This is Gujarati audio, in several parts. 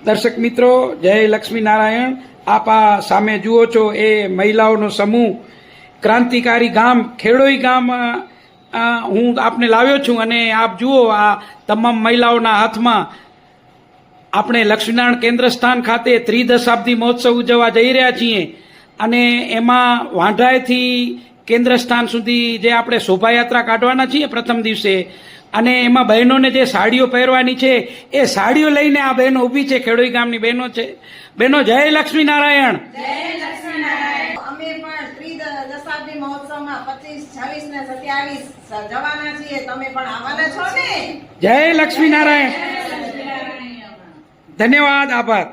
દર્શક મિત્રો, જય લક્ષ્મીનારાયણ. આપ આ સામે જુઓ છો એ મહિલાઓનો સમૂહ ક્રાંતિકારી ગામ ખેડોઈ ગામ હું આપને લાવ્યો છું અને આપ જુઓ આ તમામ મહિલાઓના હાથમાં આપણે લક્ષ્મીનારાયણ કેન્દ્ર સ્થાન ખાતે ત્રિદશાબ્દી મહોત્સવ ઉજવવા જઈ રહ્યા છીએ અને એમાં વાંઢાએથી કેન્દ્ર સ્થાન સુધી જે આપણે શોભાયાત્રા કાઢવાના છીએ પ્રથમ દિવસે, અને એમાં બહેનોને જે સાડીઓ પહેરવાની છે એ સાડીઓ લઈને આ બહેનો ઊભી છે, ખેડોઈ ગામની બહેનો છે. બહેનો જય લક્ષ્મીનારાયણ. અમે પણ ત્રિદશાબ્દી મહોત્સવમાં 25, 26 ને 27 જવાના છીએ. તમે પણ આવવાના છો ને? જય લક્ષ્મીનારાયણ. ધન્યવાદ, આભાર.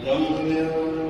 Don't